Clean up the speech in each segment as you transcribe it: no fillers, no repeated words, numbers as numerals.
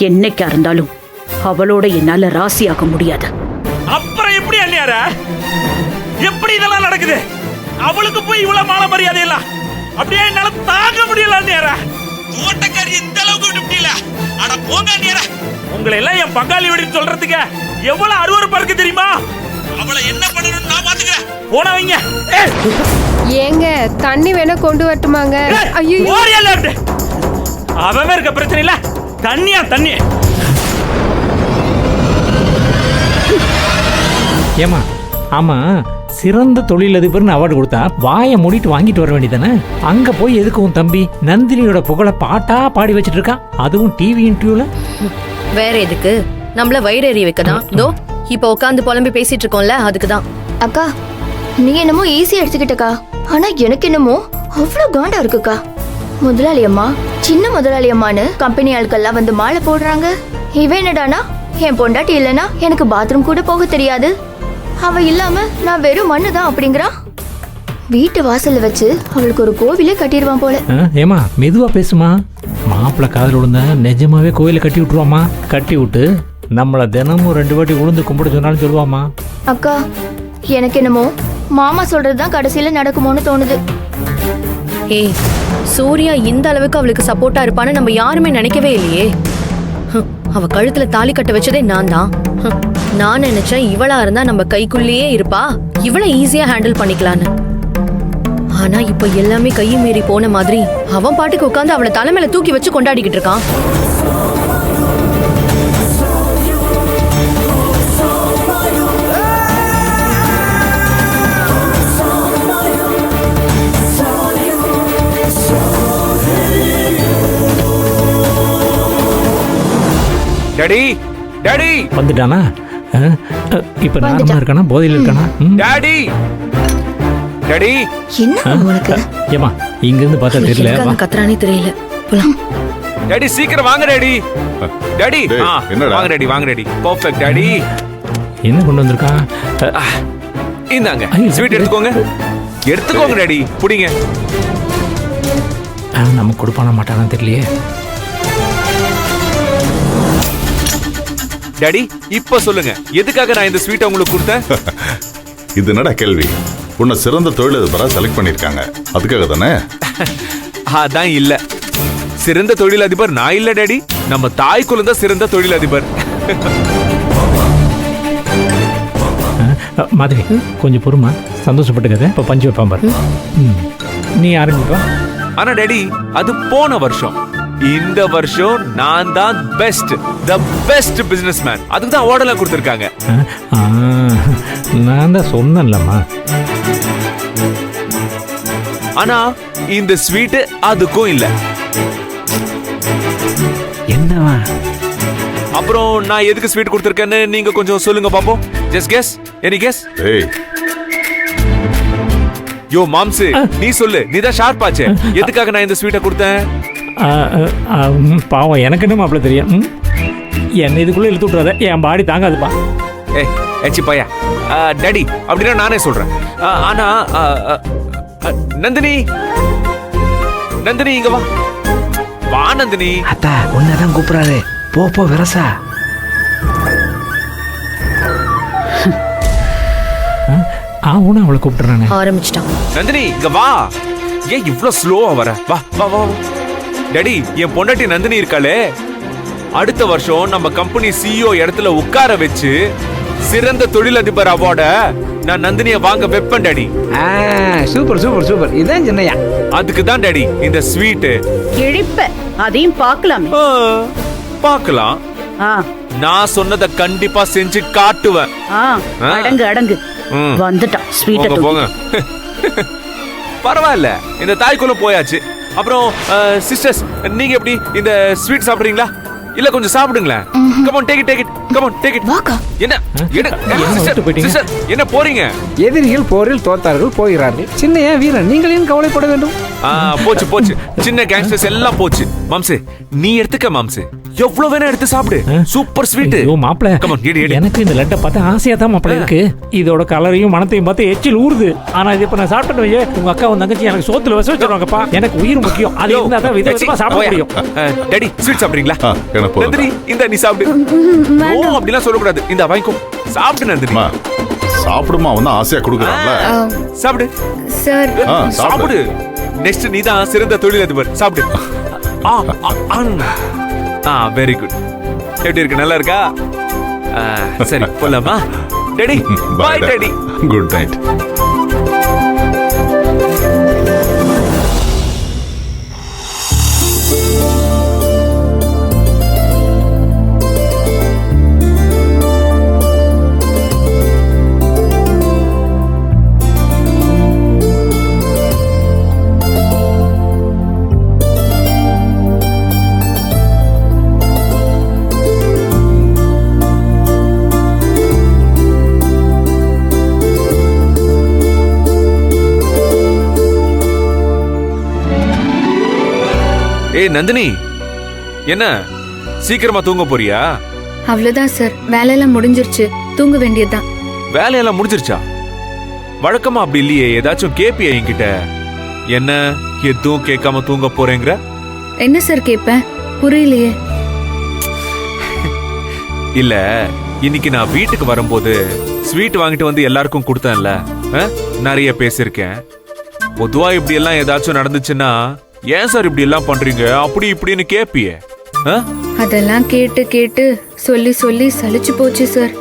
என்னைக்கா இருந்தாலும் அவளோட என்னால ராசியாக முடியாது. அப்புறம் எப்படி அண்ணியாரா? எப்படி இதெல்லாம் நடக்குது? அவளுக்கு போய் இவ்வளவு மாலை மரியாதை இல்ல, அப்படியே என்னால தாங்க முடியல அண்ணியாரா. தோட்டக்காரி இந்த அளவுக்கு விட்டுல. அட போங்க அண்ணியாரா. உங்களை எல்லாம் என் பங்காளி வீடுன்னு சொல்றதுக்கு எவ்வளவு அருவருப்பா இருக்கு தெரியுமா? அவளை என்ன பண்ணணும்னு நான் பாத்துக்கிறேன். போன வைங்க. ஏங்க தண்ணி வேணா கொண்டு வரட்டுமாங்க? ஐயோ அவன் இருக்க பிரச்சனை இல்ல, தண்ணியா தண்ணி. ஏமா ஆமா, சிறந்த தொழிலதிபர்னு அவார்டு கொடுத்தா வாயை மூடிட்டு வாங்கிட்டு வர வேண்டியதானே? அங்க போய் எதுக்கு உன் தம்பி நந்தினியோட புகழ பாட்டா பாடி வச்சிட்டு இருக்கான், அதுவும் டிவி இன்டர்வியூல? வேற எதுக்கு? நம்மள வயிறு எறிய வைக்கதான். இதோ இப்ப உட்காந்து புலம்பி பேசிட்டு இருக்கோம்ல, அதுக்குதான். அக்கா நீ என்னமோ ஈஸியா எடுத்துக்கிட்டக்கா, ஆனா எனக்கு என்னமோ அவ்வளவு காண்டா இருக்குக்கா. முதலாளி அம்மா சின்ன முதலாளி அம்மான்னு கம்பெனி ஆட்கள்லாம் வந்து மாலை போடுறாங்க. இவன் என்னடானா என் பொண்டாட்டி இல்லைன்னா எனக்கு பாத்ரூம் கூட போக தெரியாது, அவ இல்லாம நான் வெறும் மண்ணு தான் அப்படிங்கிறான். வீட்டு வாசல்ல வச்சு அவளுக்கு ஒரு கோவிலே கட்டிடுவான் போல. ஏமா மெதுவா பேசுமா, மாப்பிள்ள காதல் விழுந்தா நிஜமாவே கோயில கட்டி விட்டுருவாமா. கட்டி விட்டு நம்மள தினமும் 2 வாட்டி உளுந்து கும்பிட சொன்னாலும் சொல்லுவாமா. அக்கா எனக்கு என்னமோ மாமா சொல்றதுதான் கடைசியில நடக்குமோன்னு தோணுது. ஏய், சூர்யா இந்த அளவுக்கு அவளுக்கு சப்போர்ட்டா இருப்பான்னு நம்ம யாருமே நினைக்கவே இல்லையே. அவ கழுத்துல தாலி கட்ட வச்சதே நான் தான். நான் நினைச்சேன் இவளா இருந்தா நம்ம கைக்குள்ளேயே இருப்பா, இவளை ஈஸியா ஹேண்டில் பண்ணிக்கலான்னு. ஆனா இப்ப எல்லாமே கையை மீறி போன மாதிரி அவன் பாட்டுக்கு உட்காந்து அவளை தலைமையில தூக்கி வச்சு கொண்டாடிக்கிட்டு இருக்கான். டாடி டாடி வந்துட்டானா? இப்ப நார்மலா இருக்கானா போதையில இருக்கானா? டாடி டாடி என்ன உனக்கு? ஏமா இங்க இருந்து பார்த்தா தெரியல. கத்துறானே தெரியல. போலாம் டாடி, சீக்கிரம் வாங்க டாடி. டாடி என்னடா? வாங்க டாடி, வாங்க டாடி. Perfect daddy. என்ன கொண்டு வந்திருக்கான்? இந்தாங்க ஸ்வீட் எடுத்துக்கோங்க. எடுத்துக்கோங்க டாடி, புடிங்க. நமக்கு கொடுப்பான மாட்டானா தெரியலையே. டாடி இப்ப சொல்லுங்க, எதுக்காக நான் இந்த ஸ்வீட் உங்களுக்கு கொடுத்தேன்? இது என்னடா கேள்வி? உன்னை சிறந்த தொழிலதிபரா செலக்ட் பண்ணிருக்காங்க, அதுக்காக தானே? அதான் இல்ல, சிறந்த தொழிலதிபர் நான் இல்ல டாடி, நம்ம தாய் குலம் தான் சிறந்த தொழிலதிபர். மாதிரி கொஞ்சம் பொறுமா, சந்தோஷப்பட்டுக்கத. இப்ப பஞ்சு வைப்பான் பாரு. நீ ஆரம்பிப்பா. ஆனா டாடி அது போன வருஷம். இந்த வருஷம் நான் தான் பெஸ்ட் பிசினஸ்மேன். அதுக்கு தான் அவார்ட் எல்லாம் கொடுத்திருக்காங்க. நான் தான் சொன்னேன்லம்மா. ஆனா இந்த ஸ்வீட் அதுக்கும் இல்ல. என்னவா? அப்புறம் நான் எதுக்கு ஸ்வீட் கொடுத்திருக்கேன்னு நீங்க கொஞ்சம் சொல்லுங்க பாப்போம். Just guess. Any guess? ஏய் யோ மாம்சு, நீ சொல்லு, நீ தான் ஷார்ப் ஆச்சே. எதுக்காக நான் இந்த ஸ்வீட்டை கொடுத்தேன்? பாவம் எனக்கு என்ன மாப்பிள்ள தெரியும். என்ன இதுக்குள்ள இழுத்து விட்டுறாத, என் பாடி தாங்காதுப்பா. ஏய் ஏச்சி பையா. டாடி அப்படின்னா நானே சொல்றேன். ஆனா நந்தினி நந்தினி இங்க வா. வா நந்தினி. அத்தா உன்னதான் கூப்பிடாரு, போ விரசா. அவனை அவளை கூப்பிட்டுறானே. ஆரம்பிச்சிட்டான். நந்தினி இங்க வா. ஏன் இவ்ளோ ஸ்லோவா வர? வா வா வா. டாடி, என் பொண்டாட்டி நந்தினி இருக்காளே, அடுத்த வருஷம் நம்ம கம்பெனி சிஇஓ இடத்துல உட்கார வச்சு சிறந்த தொழிலதிபர் அவார்ட நான் நந்தினியை வாங்க வைப்பேன் டாடி. சூப்பர் சூப்பர் சூப்பர், இதான் சின்னையா. அதுக்கு தான் டாடி இந்த ஸ்வீட். கிழிப்ப அதையும் பார்க்கலாமே. பார்க்கலாம். நான் சொன்னதை கண்டிப்பா செஞ்சு காட்டுவேன். அடங்கு வந்துட்டான் ஸ்வீட். போங்க. பரவாயில்ல, இந்த தாய்க்குள்ள போயாச்சு. அப்புறம் சிஸ்டர்ஸ், நீங்க எப்படி இந்த ஸ்வீட் சாப்பிடுறீங்களா? இல்ல கொஞ்சம் சாப்பிடுங்களேன். Come on, take it. Come on, take it. Sister என்ன போறீங்க? எதிரிகள் போரில் தோத்தார்கள், போகிறார்கள். சின்னையா வீரன், நீங்கள் ஏன் கவலைப்பட வேண்டும்? போச்சு சின்ன கேங்ஸ்டர்ஸ் எல்லாம் போச்சு. மாம்சே நீ எடுத்துக்க. மாம்சே எவ்வளவு வேணா எடுத்து சாப்பிடு. Super sweet. ஐயோ மாப்பிள, Come on, எடு, எடு. எனக்கு இந்த லட்டை பார்த்தா ஆசையா தான் மாப்பிள இருக்கு. இதோட கலரையும் மனத்தையும் பார்த்து எச்சில் ஊறுது. ஆனா இது இப்ப நான் சாப்பிட்டு உங்க அக்கா உங்க தங்கச்சி எனக்கு சோத்துல வச வச்சிருவாங்கப்பா. எனக்கு உயிர் முக்கியம். அது இருந்தா தான் விதவிதமா சாப்பிட முடியும். டாடி ஸ்வீட் சாப்பிடுறீங்களா? எனக்கு போதும். நந்தினி இந்த நீ சாப்பிடு. ஓ அப்படிலாம் சொல்லக்கூடாது. இந்த வாங்கிக்கோ, சாப்பிடு நந்தினி. அம்மா, சாப்பிடுமா, அவன் தான் ஆசையா கொடுக்குறான்ல. சாப்பிடு சார் சாப்பிடு. நெக்ஸ்ட் நீ தான் சிறந்த தொழிலதிபர். சாப்பிடு. Very good. எப்படி இருக்கு, நல்லா இருக்கா? சரி போலாமா daddy? Bye daddy. Good night. ஏய் நந்தினி, என்ன சீக்கிரமா தூங்க போறியா? அவ்வளவுதான் சார், வேலையெல்லாம் முடிஞ்சிருச்சு, தூங்க வேண்டியதுதான். வேலையெல்லாம் முடிஞ்சிருச்சா? வழக்கமா அப்படி இல்லையே. ஏதாச்சும் கேப்பியா என்கிட்ட? என்ன எதுவும் கேட்காம தூங்க போறேங்கிற? என்ன சார் கேட்பேன், புரியலையே. இல்ல, இன்னைக்கு நான் வீட்டுக்கு வரும்போது ஸ்வீட் வாங்கிட்டு வந்து எல்லாருக்கும் கொடுத்தேன்ல, நிறைய பேசிருக்கேன். பொதுவா இப்படி எல்லாம் ஏதாச்சும் நடந்துச்சுன்னா ஏன் சார் இப்படி எல்லாம் பண்றீங்க அப்படி இப்படின்னு கேப்பியே. அதெல்லாம் கேட்டு கேட்டு சொல்லி சொல்லி சலிச்சு போச்சு சார்.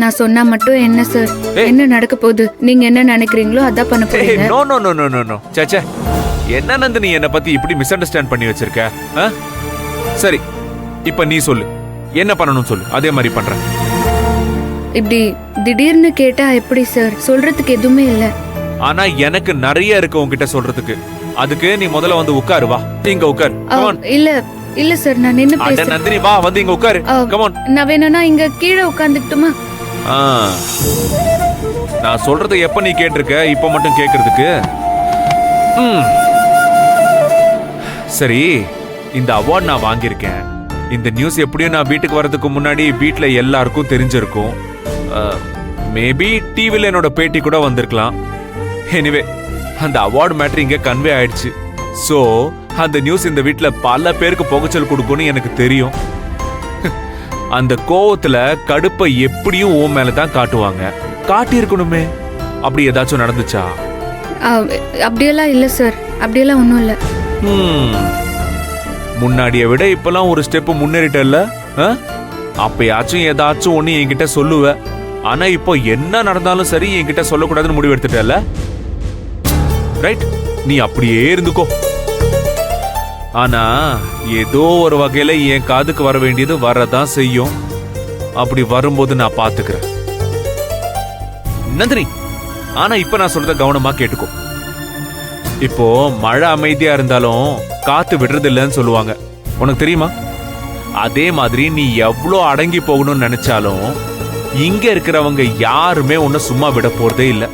நான் சொன்னா மட்டும் என்ன சார், என்ன நடக்க போகுது? நீங்க என்ன நினைக்கிறீங்களோ அதான் பண்ண போறீங்க. No no no no no no. சச்சே, என்ன நந்தினி என்ன பத்தி இப்படி மிஸ் அண்டர்ஸ்டாண்ட் பண்ணி வச்சிருக்க? சரி, இப்ப நீ சொல்லு, என்ன பண்ணணும் சொல்லு, அதே மாதிரி பண்றேன். இப்படி திடீர்னு கேட்டா எப்படி சார், சொல்றதுக்கு எதுவுமே இல்ல. ஆனா எனக்கு நிறைய இருக்கு உன்கிட்ட சொல்றதுக்கு. அதுக்கு நீ முதல்ல வந்து உட்காரு. வா இங்க உட்காரு. Come on. இல்ல இல்ல சார், நான் நின்னு அட பேசுறேன். நந்தினி வா, வந்து இங்க உட்காரு. Come on. நான் வேணும்னா இங்க கீழே உட்கார்ந்துட்டுமா? நான் சொல்றதை எப்ப நீ கேட்டிருக்க, இப்ப மட்டும் கேக்குறதுக்கு? சரி, இந்த அவார்ட் நான் வாங்கியிருக்கேன். இந்த நியூஸ் எப்படியும் நான் வீட்டுக்கு வர்றதுக்கு முன்னாடி வீட்டுல எல்லாருக்கும் தெரிஞ்சிருக்கும். மேபி டிவில என்னோட பேட்டி கூட வந்திருக்கலாம். எனிவே, அந்த அவார்டு மேட்டர் இங்க கன்வே ஆயிடுச்சு. சோ அந்த நியூஸ் இந்த வீட்டுல பல பேருக்கு புகைச்சல் கொடுக்கும்னு எனக்கு தெரியும். அந்த கோவத்துல கடுப்பை எப்படியும் ஓ மேலதான் காட்டுவாங்க. காட்டி இருக்கணுமே. அப்படி ஏதாச்சும் நடந்துச்சா? அப்படியெல்லாம் இல்ல சார், அப்படியெல்லாம் ஒண்ணும் இல்ல. முன்னாடியை விட இப்பெல்லாம் ஒரு ஸ்டெப் முன்னேறிட்டல்ல? அப்பயாச்சும் ஏதாச்சும் ஒண்ணு என்கிட்ட சொல்லுவ. ஆனா இப்போ என்ன நடந்தாலும் சரி என்கிட்ட சொல்லக்கூடாதுன்னு முடிவு எடுத்துட்டல. ரைட், நீ அப்படியே இருந்துக்கோ. ஆனா ஏதோ ஒரு வகையில என் காதுக்கு வர வேண்டியது வரதான் செய்யும். அப்படி வரும்போது நான் பாத்துக்கிறேன் நந்தினி. ஆனா இப்ப நான் சொல்றத கவனமா கேட்டுக்கோ. இப்போ மழை அமைதியா இருந்தாலும் காத்து விடுறது இல்லைன்னு சொல்லுவாங்க, உனக்கு தெரியுமா? அதே மாதிரி நீ எவ்வளோ அடங்கி போகணும்னு நினைச்சாலும் இங்க இருக்கிறவங்க யாருமே உன்னை சும்மா விட போறதே இல்லை.